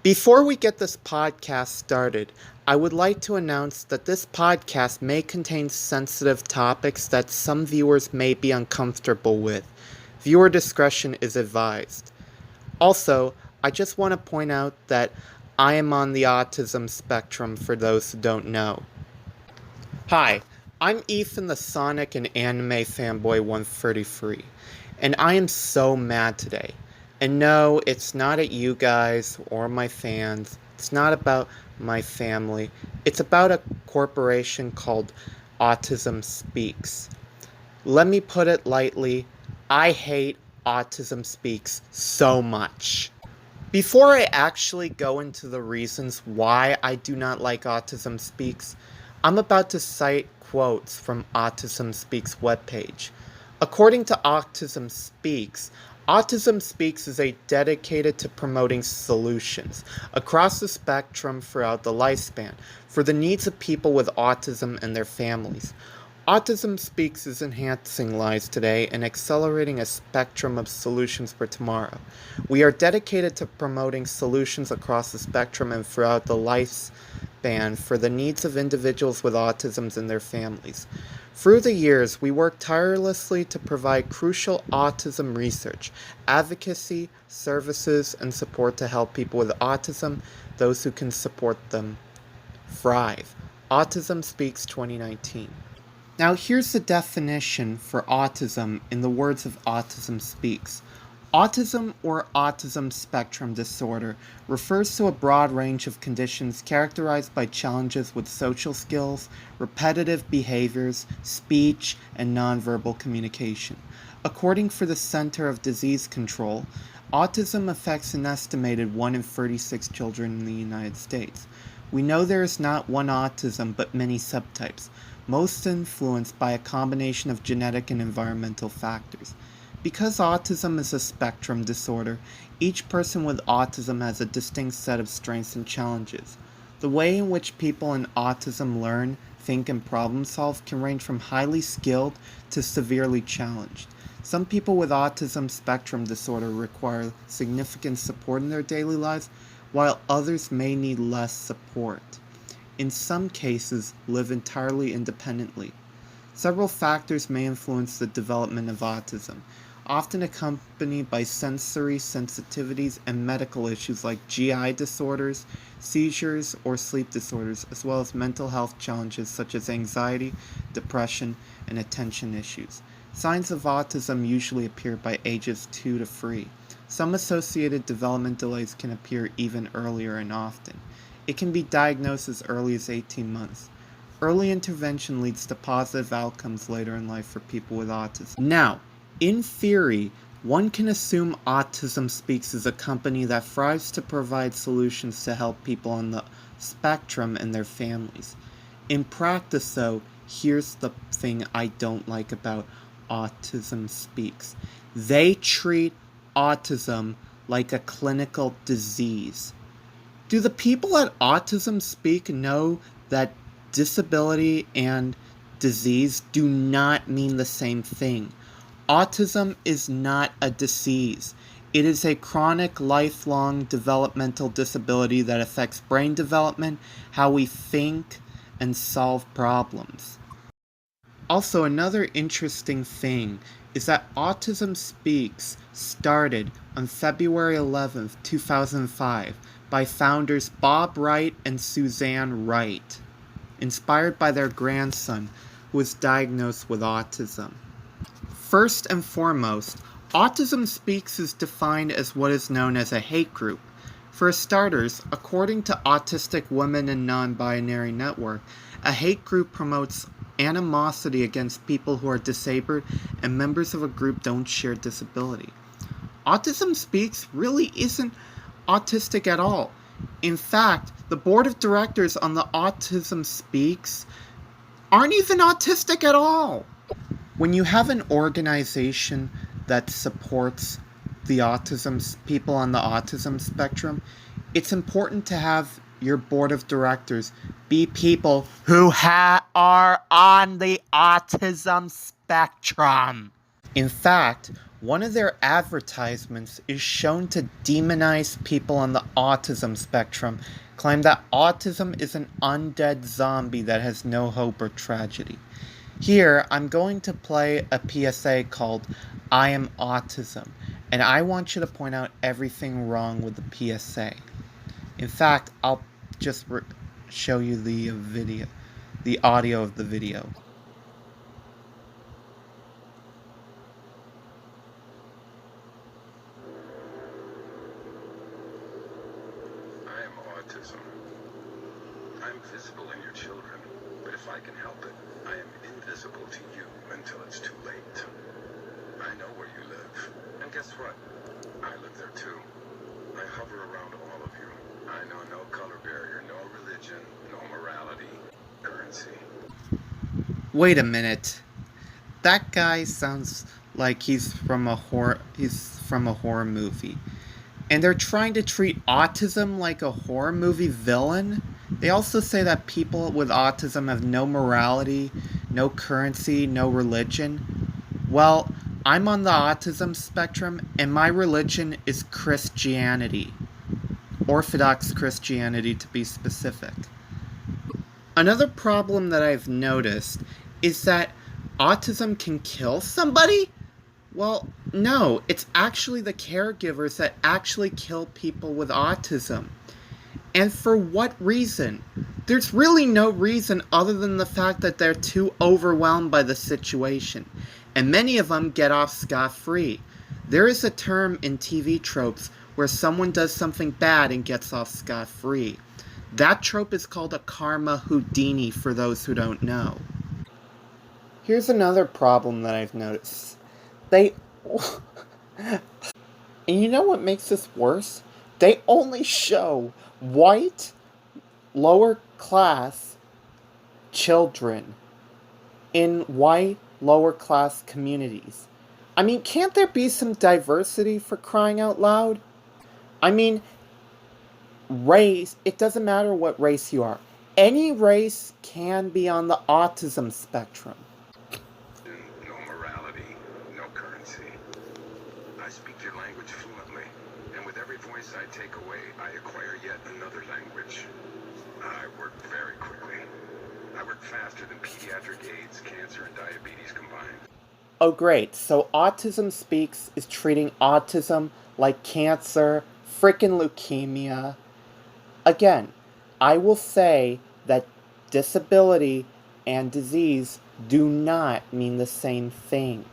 Before we get this podcast started, I would like to announce that this podcast may contain sensitive topics that some viewers may be uncomfortable with. Viewer discretion is advised. Also, I just want to point out that I am on the autism spectrum for those who don't know. Hi, I'm Ethan the Sonic and Anime Fanboy 133, and I am so mad today. And no, it's not at you guys or my fans. It's not about my family. It's about a corporation called Autism Speaks. Let me put it lightly, I hate Autism Speaks so much. Before I actually go into the reasons why I do not like Autism Speaks, I'm about to cite quotes from Autism Speaks webpage. According to Autism Speaks is a dedicated to promoting solutions across the spectrum throughout the lifespan for the needs of people with autism and their families. Autism Speaks is enhancing lives today and accelerating a spectrum of solutions for tomorrow. We are dedicated to promoting solutions across the spectrum and throughout the lifespan for the needs of individuals with autism and their families. Through the years, we work tirelessly to provide crucial autism research, advocacy, services, and support to help people with autism, those who can support them, thrive. Autism Speaks 2019. Now here's the definition for autism in the words of Autism Speaks. Autism or Autism Spectrum Disorder refers to a broad range of conditions characterized by challenges with social skills, repetitive behaviors, speech, and nonverbal communication. According to the Center of Disease Control, autism affects an estimated 1 in 36 children in the United States. We know there is not one autism but many subtypes, most influenced by a combination of genetic and environmental factors. Because autism is a spectrum disorder, each person with autism has a distinct set of strengths and challenges. The way in which people in autism learn, think, and problem solve can range from highly skilled to severely challenged. Some people with autism spectrum disorder require significant support in their daily lives, while others may need less support. In some cases, live entirely independently. Several factors may influence the development of autism, often accompanied by sensory sensitivities and medical issues like GI disorders, seizures, or sleep disorders, as well as mental health challenges such as anxiety, depression, and attention issues. Signs of autism usually appear by ages 2 to 3. Some associated development delays can appear even earlier and often. It can be diagnosed as early as 18 months. Early intervention leads to positive outcomes later in life for people with autism. Now, in theory, one can assume Autism Speaks is a company that thrives to provide solutions to help people on the spectrum and their families. In practice, though, here's the thing I don't like about Autism Speaks. They treat autism like a clinical disease. Do the people at Autism Speak know that disability and disease do not mean the same thing? Autism is not a disease. It is a chronic, lifelong developmental disability that affects brain development, how we think, and solve problems. Also, another interesting thing is that Autism Speaks started on February 11th, 2005 by founders Bob Wright and Suzanne Wright, inspired by their grandson who was diagnosed with autism. First and foremost, Autism Speaks is defined as what is known as a hate group. For starters, according to Autistic Women and Non-Binary Network, a hate group promotes animosity against people who are disabled and members of a group don't share disability. Autism Speaks really isn't autistic at all. In fact, the board of directors on the Autism Speaks aren't even autistic at all. When you have an organization that supports the people on the autism spectrum, it's important to have your board of directors be people who are on the autism spectrum. In fact, One of their advertisements is shown to demonize people on the autism spectrum, claim that autism is an undead zombie that has no hope or tragedy. Here, I'm going to play a PSA called I Am Autism, and I want you to point out everything wrong with the PSA. In fact, I'll just show you the audio of the video. I am autism. I'm visible in your children, but if I can help it, I am invisible to you until it's too late. I know where you live, and guess what? I live there too. I hover around all of you. I know no color barrier, no religion, no morality, currency. Wait a minute. That guy sounds like he's from a horror movie. And they're trying to treat autism like a horror movie villain. They also say that people with autism have no morality, no currency, no religion. Well, I'm on the autism spectrum, and my religion is Christianity. Orthodox Christianity, to be specific. Another problem that I've noticed is that autism can kill somebody? Well, no, it's actually the caregivers that actually kill people with autism. And for what reason? There's really no reason other than the fact that they're too overwhelmed by the situation. And many of them get off scot-free. There is a term in TV tropes where someone does something bad and gets off scot-free. That trope is called a karma Houdini for those who don't know. Here's another problem that I've noticed. And you know what makes this worse? They only show white, lower class children in white, lower class communities. I mean, can't there be some diversity, for crying out loud? I mean, race, it doesn't matter what race you are. Any race can be on the autism spectrum. No morality, no currency. I speak your language fluently, and with every voice I take away, I acquire yet another language. I work very quickly. I work faster than pediatric AIDS, cancer, and diabetes combined. Oh great, so Autism Speaks is treating autism like cancer, frickin' leukemia. Again, I will say that disability and disease do not mean the same thing.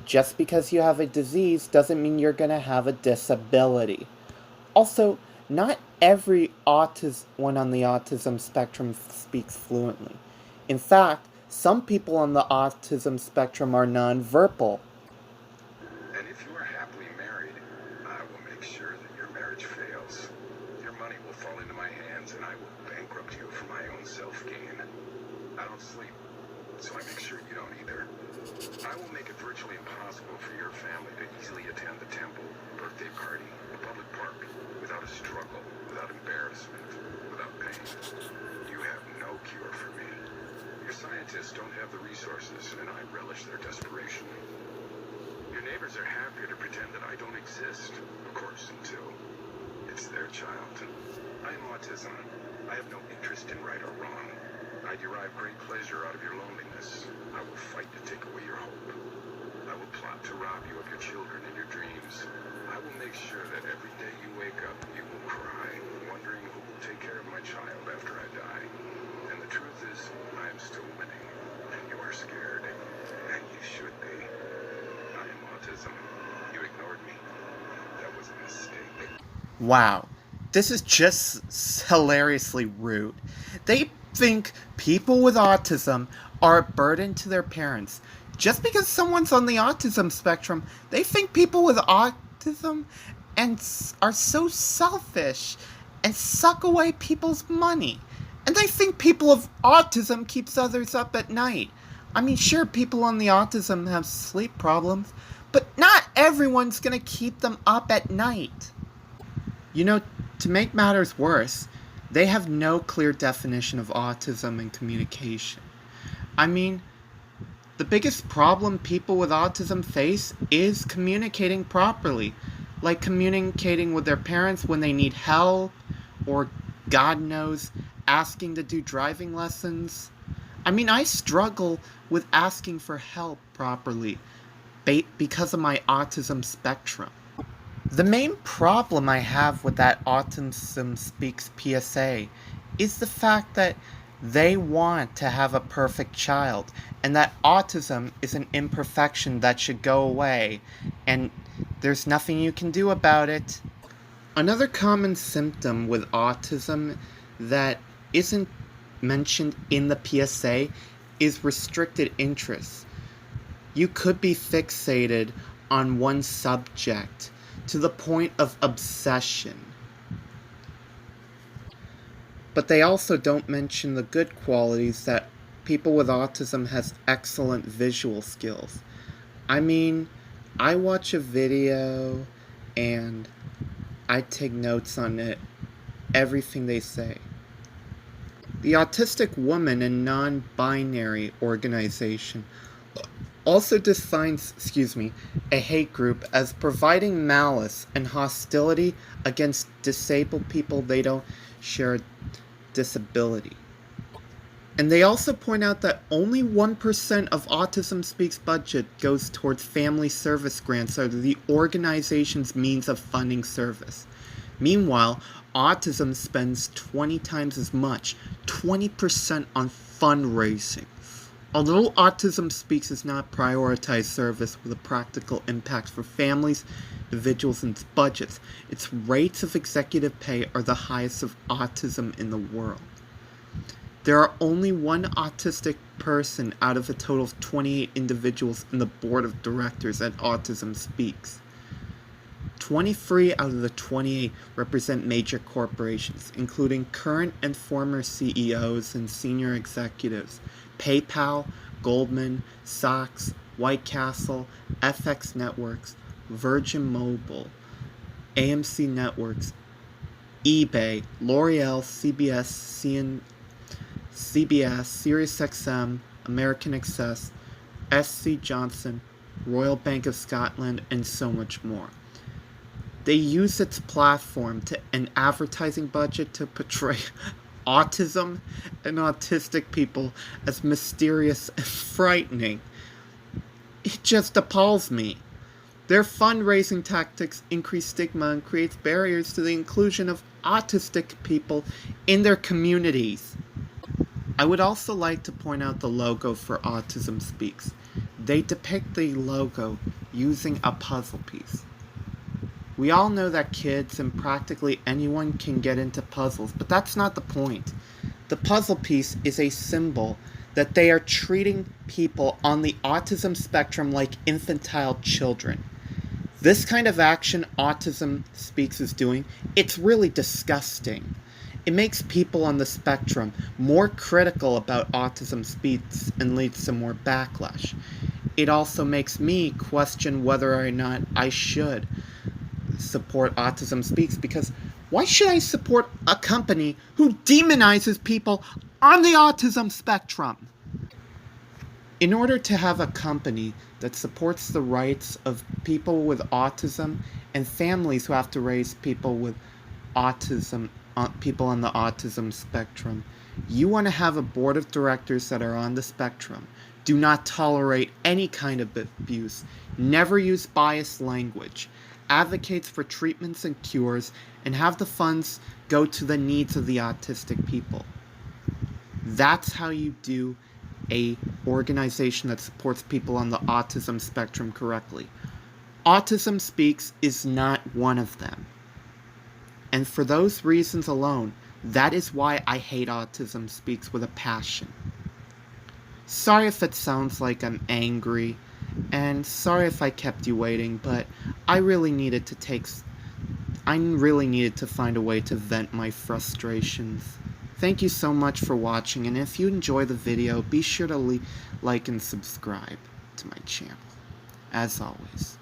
Just because you have a disease doesn't mean you're going to have a disability. Also, not every one on the autism spectrum speaks fluently. In fact, some people on the autism spectrum are nonverbal. And if you are happily married, I will make sure that your marriage fails. Your money will fall into my hands, and I will bankrupt you for my own self-gain. I don't sleep, so I make sure you don't either. I will make it virtually impossible for your family to easily attend the temple, birthday party, the public park, without a struggle, without embarrassment, without pain. You have no cure for me. Your scientists don't have the resources, and I relish their desperation. Your neighbors are happier to pretend that I don't exist, of course, until it's their child. I am autism. I have no interest in right or wrong. I derive great pleasure out of your loneliness. I will fight to take away your hope. I will plot to rob you of your children and your dreams. I will make sure that every day you wake up, you will cry, wondering who will take care of my child after I die. And the truth is, I am still winning, and you are scared, and you should be. I am autism. You ignored me. That was a mistake. Wow, this is just hilariously rude. They think people with autism are a burden to their parents. Just because someone's on the autism spectrum, they think people with autism are so selfish and suck away people's money. And they think people with autism keeps others up at night. I mean, sure, people on the autism have sleep problems, but not everyone's gonna keep them up at night. You know, to make matters worse, they have no clear definition of autism and communication. I mean, The biggest problem people with autism face is communicating properly, like communicating with their parents when they need help, or, God knows, asking to do driving lessons. I mean, I struggle with asking for help properly because of my autism spectrum. The main problem I have with that Autism Speaks PSA is the fact that they want to have a perfect child, and that autism is an imperfection that should go away, and there's nothing you can do about it. Another common symptom with autism that isn't mentioned in the PSA is restricted interest. You could be fixated on one subject to the point of obsession. But they also don't mention the good qualities that people with autism has excellent visual skills. I mean, I watch a video and I take notes on it, everything they say. The Autistic Woman and Non-Binary Organization also defines, a hate group as providing malice and hostility against disabled people they don't share a disability. And they also point out that only 1% of Autism Speaks budget goes towards family service grants, or the organization's means of funding service. Meanwhile, autism spends 20 times as much, 20% on fundraising. Although Autism Speaks does not prioritize service with a practical impact for families, individuals, and budgets, its rates of executive pay are the highest of autism in the world. There are only one autistic person out of a total of 28 individuals in the board of directors at Autism Speaks. 23 out of the 28 represent major corporations, including current and former CEOs and senior executives: PayPal, Goldman Sachs, White Castle, FX Networks, Virgin Mobile, AMC Networks, eBay, L'Oreal, CBS, SiriusXM, American Express, SC Johnson, Royal Bank of Scotland, and so much more. They use its platform and advertising budget to portray autism and autistic people as mysterious and frightening. It just appalls me. Their fundraising tactics increase stigma and creates barriers to the inclusion of autistic people in their communities. I would also like to point out the logo for Autism Speaks. They depict the logo using a puzzle piece. We all know that kids and practically anyone can get into puzzles, but that's not the point. The puzzle piece is a symbol that they are treating people on the autism spectrum like infantile children. This kind of action Autism Speaks is doing, it's really disgusting. It makes people on the spectrum more critical about Autism Speaks and leads to more backlash. It also makes me question whether or not I should support Autism Speaks, because why should I support a company who demonizes people on the autism spectrum? In order to have a company that supports the rights of people with autism and families who have to raise people with autism, people on the autism spectrum, you want to have a board of directors that are on the spectrum. Do not tolerate any kind of abuse. Never use biased language. Advocates for treatments and cures, and have the funds go to the needs of the autistic people. That's how you do a organization that supports people on the autism spectrum correctly. Autism Speaks is not one of them. And for those reasons alone, that is why I hate Autism Speaks with a passion. Sorry if it sounds like I'm angry, and sorry if I kept you waiting, but I really needed to find a way to vent my frustrations. Thank you so much for watching, and if you enjoy the video, be sure to like and subscribe to my channel. As always.